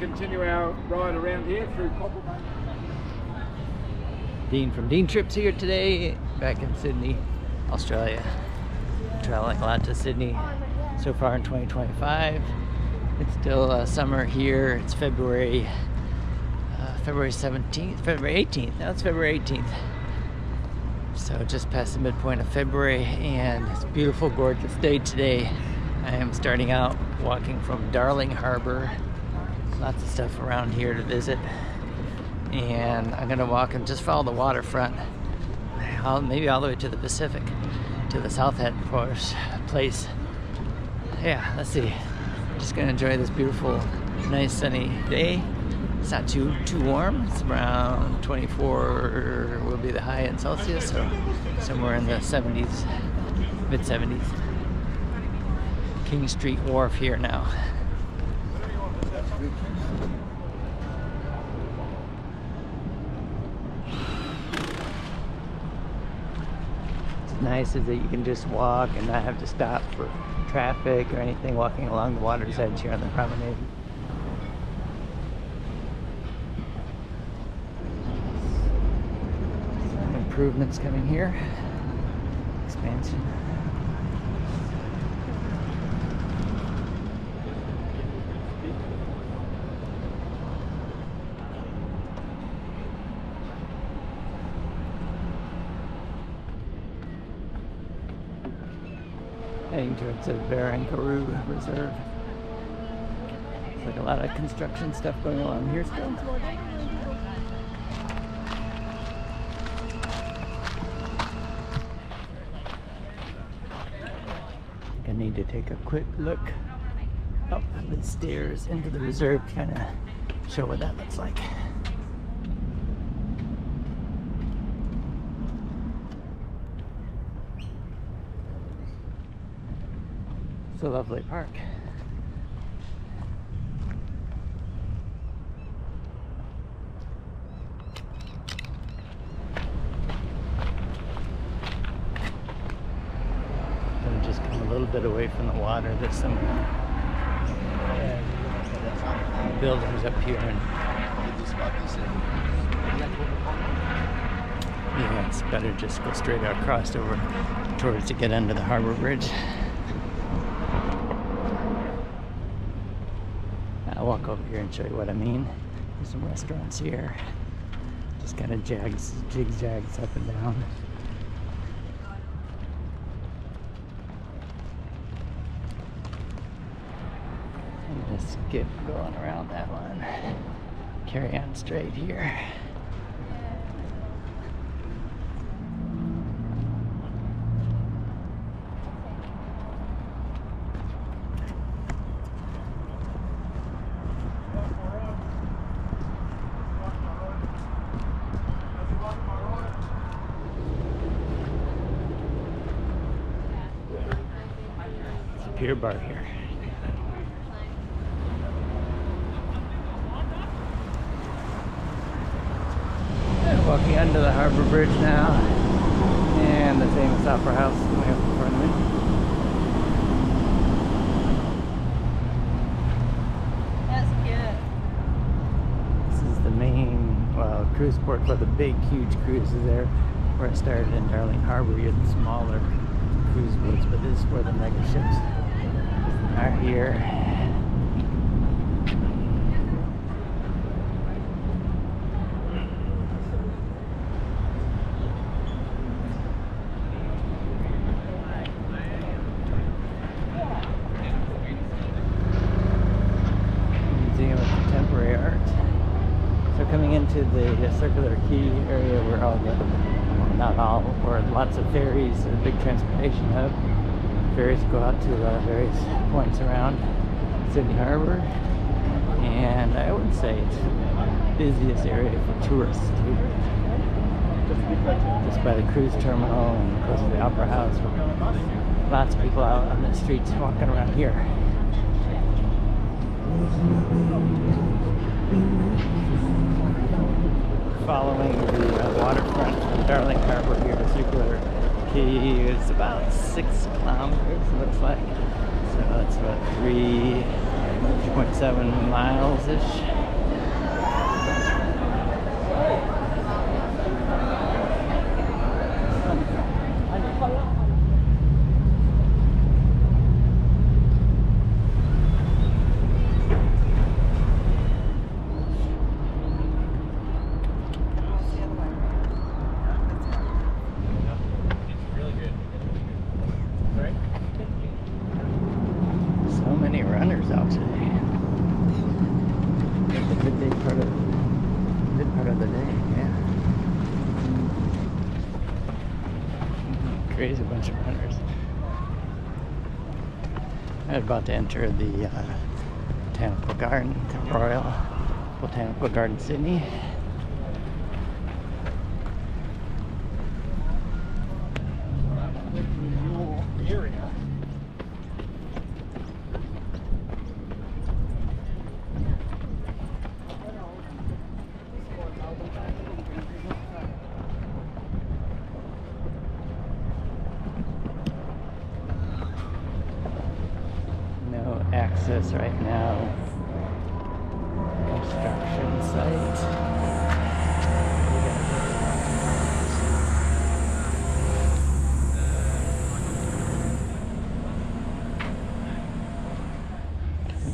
continue our ride around here through Copper. Dean from Dean Trips here today, back in Sydney, Australia. Traveling a lot to Sydney so far in 2025. It's still summer here. It's February 17th, February 18th. Now it's February 18th. So just past the midpoint of February, and it's a beautiful, gorgeous day today. I am starting out walking from Darling Harbour. Lots of stuff around here to visit. And I'm gonna walk and just follow the waterfront, maybe all the way to the Pacific, to the South Head place. Yeah, let's see. Just gonna enjoy this beautiful, nice sunny day. It's not too warm. It's around 24 will be the high in Celsius, so somewhere in the 70s, mid 70s. King Street Wharf here now. What's nice is that you can just walk and not have to stop for traffic or anything walking along the water's edge here on the promenade. Improvements coming here. Expansion. Heading towards the Barangaroo Reserve. It's like a lot of construction stuff going along here still. I need to take a quick look up the stairs into the reserve to kind of show what that looks like. It's a lovely park. Just come a little bit away from the water. There's some buildings up here, and yeah, it's better just go straight across over towards to get under the harbor bridge. I'll walk over here and show you what I mean. There's some restaurants here. Just kind of zigzags up and down. Just skip going around that one. Carry on straight here. It's a pier bar here. Walking under the harbor bridge now, and the famous opera house coming up in front of me. That's cute. This is the main, cruise port for the big, huge cruises there. Where it started in Darling Harbour, you had smaller cruise boats, but this is where the mega ships are here. Contemporary art. So coming into the circular quay area where all the, not all, or lots of ferries, a big transportation hub. Ferries go out to various points around Sydney Harbour, and I would say it's the busiest area for tourists too. Just by the cruise terminal and close to the opera house. Lots of people out on the streets walking around here. Following the waterfront from Darling Harbour here to Circular Quay is about 6 kilometers, it looks like. So that's about 3.7 miles-ish. So many runners out today. It's a good day part of the day, yeah. Crazy bunch of runners. I'm about to enter the Botanical Garden, the Royal Botanical Garden, Sydney. No access right now. Construction site.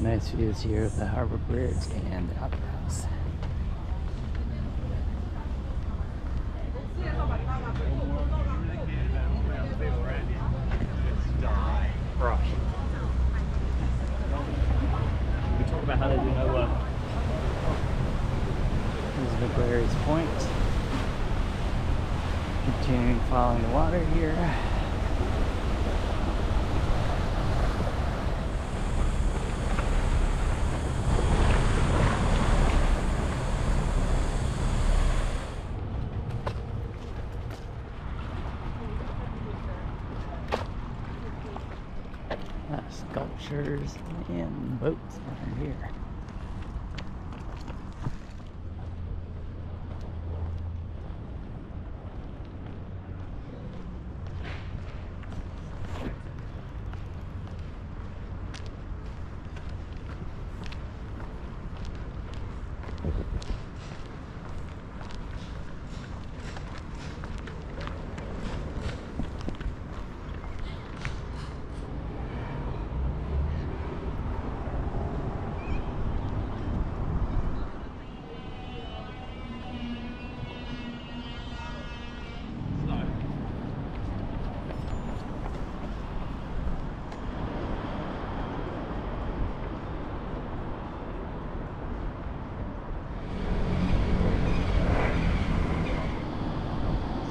Nice views here of the Harbour Bridge and the Opera House. We talk about how they do no work. This is McGlarry's Point. Continuing following the water here. Sculptures and boats down here.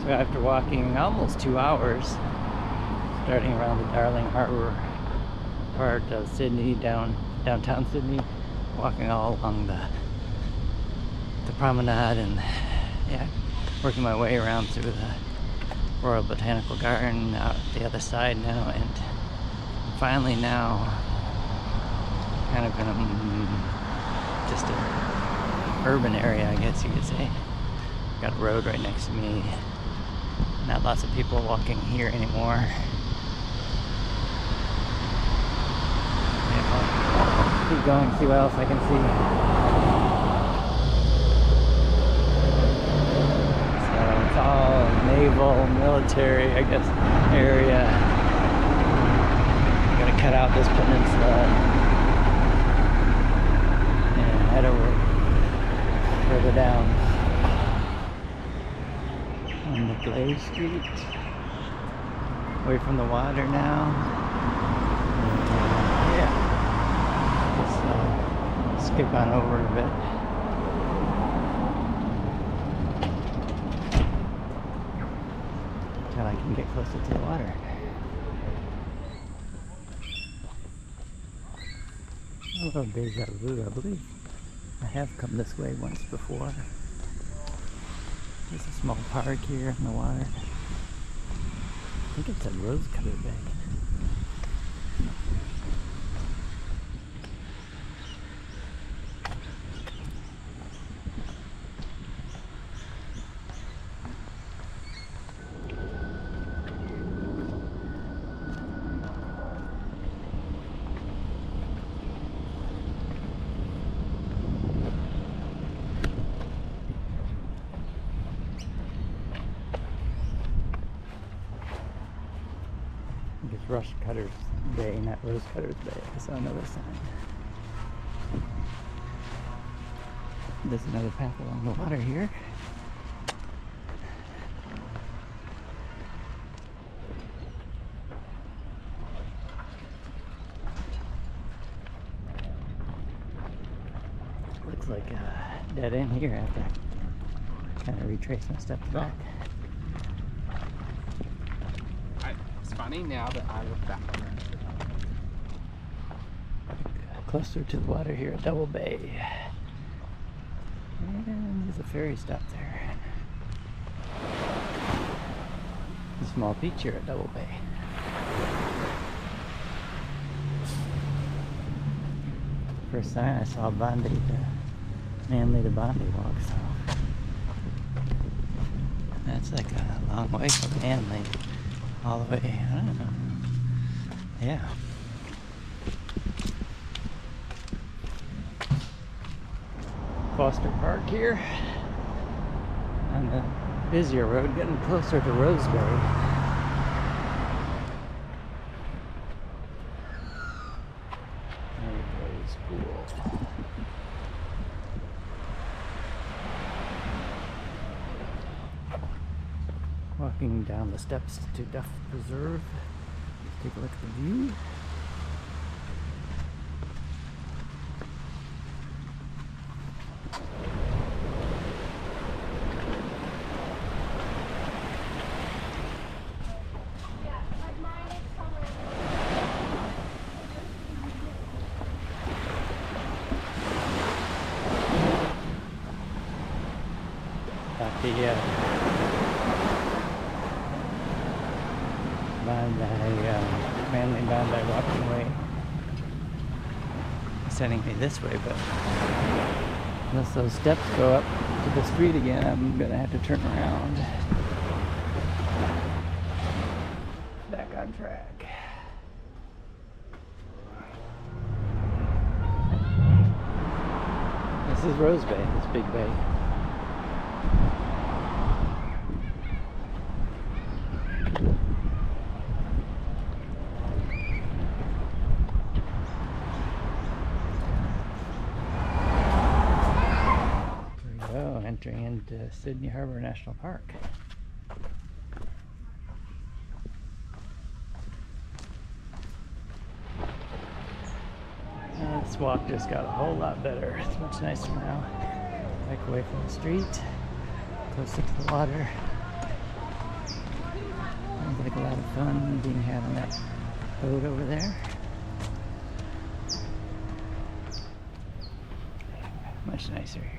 So after walking almost 2 hours, starting around the Darling Harbour part of Sydney, downtown Sydney, walking all along the promenade, and yeah, working my way around through the Royal Botanical Garden out the other side now, and finally now kind of in a just an urban area, I guess you could say. Got a road right next to me. Not lots of people walking here anymore. Yeah, I'll keep going, see what else I can see. So it's all naval, military, I guess, area. I'm gonna cut out this peninsula and head over further down. On the Blaze Street, away from the water now. Yeah, just skip on over a bit. Until I can get closer to the water. A little deja vu, I believe. I have come this way once before. There's a small park here in the water. I think it's a rose-colored bay. I think it's Rush Cutters Bay, not Rose Cutters Bay. I saw another sign. There's another path along the water here. Looks like a dead end here after kind of retrace my steps back. It's funny now that I look back on it. Closer to the water here at Double Bay. And there's a ferry stop there. A small beach here at Double Bay. First sign I saw Bondi to Manly to Bondi walk, so that's like a long way from Manly all the way. I don't know. Yeah. Foster Park here on the busier road, getting closer to Roseberry. Rose Pool. Walking down the steps to Duff Preserve. Take a look at the view. Manly Bondi walking away, sending me this way, but unless those steps go up to the street again, I'm gonna have to turn around. Back on track. This is Rose Bay, this big bay. Entering into Sydney Harbour National Park. This walk just got a whole lot better. It's much nicer now. Back away from the street, closer to the water. Sounds like a lot of fun being had on that boat over there. Much nicer here.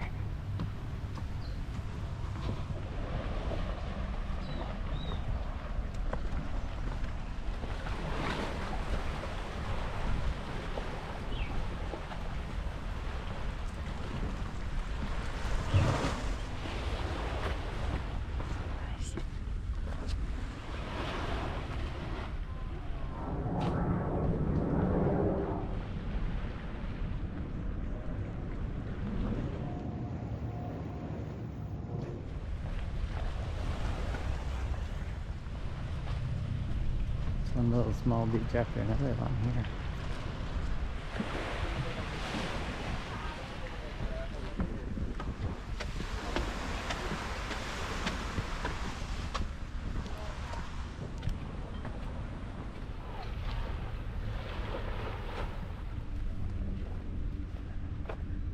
One little small beach after another along here.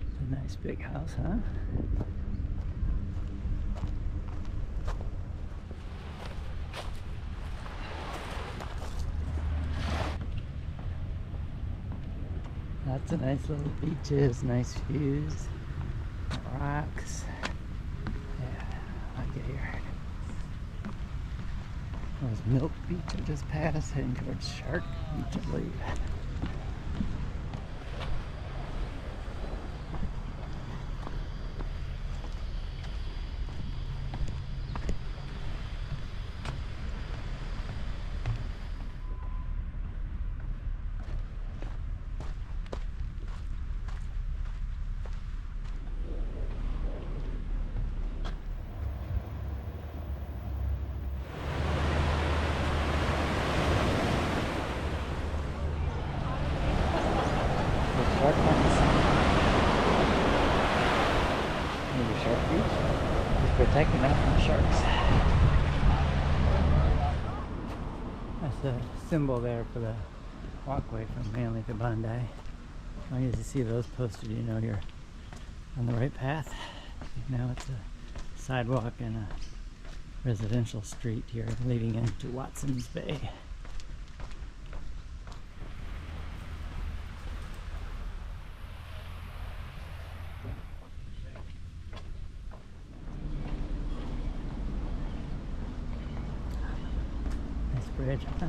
It's a nice big house, huh? Lots of nice little beaches, nice views, rocks. Yeah, I like it here. There's Milk Beach I just passed, heading towards Shark Beach, I believe. protecting that from the sharks. That's the symbol there for the walkway from Manly to Bondi. As long as you see those posted, you know you're on the right path. Now it's a sidewalk and a residential street here leading into Watson's Bay. Nice bridge, huh?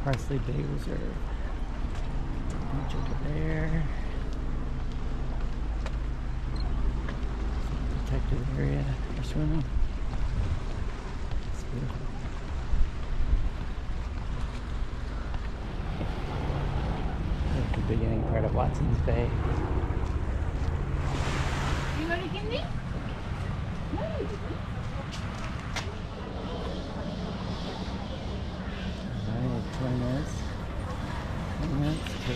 Parsley Bay Reserve. Beach over there. Protected area for swimming. It's beautiful. That's the beginning part of Watson's Bay. You want to give me? No, you didn't. Alright, 20 minutes. 20 minutes to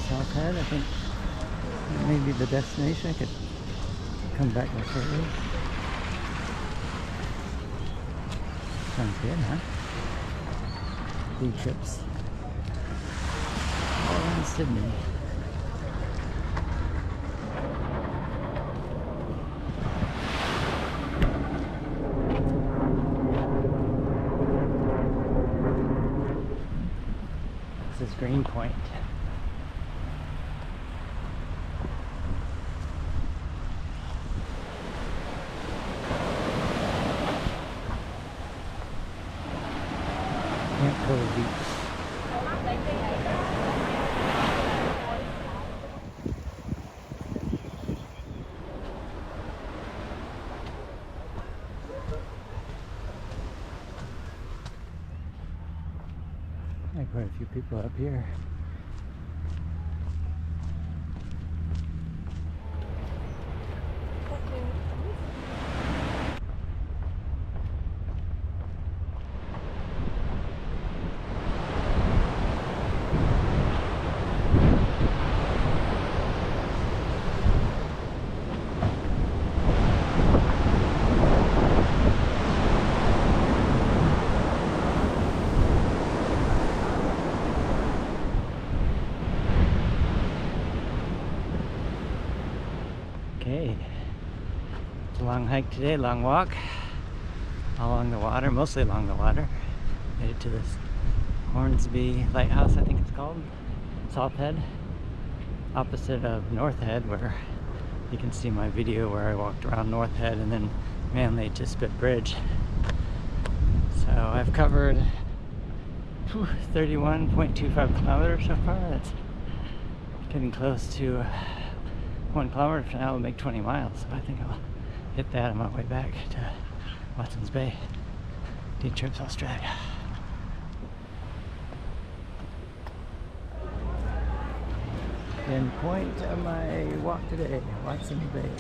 South Head. I think that may be the destination. I could come back by ferry. Sounds good, huh? Day trips. All around Sydney. This is Green Point. Camp Cove Beach. There are quite a few people up here. Okay, it's a long hike today, long walk along the water, mostly along the water. Made it to this Hornsby Lighthouse, I think it's called, South Head, opposite of North Head, where you can see my video where I walked around North Head and then Manly to Spit Bridge. So I've covered 31.25 kilometers so far. That's getting close to 1 kilometer. From now will make 20 miles, so I think I'll hit that on my way back to Watson's Bay. Day trips Australia. End point of my walk today, Watson's Bay.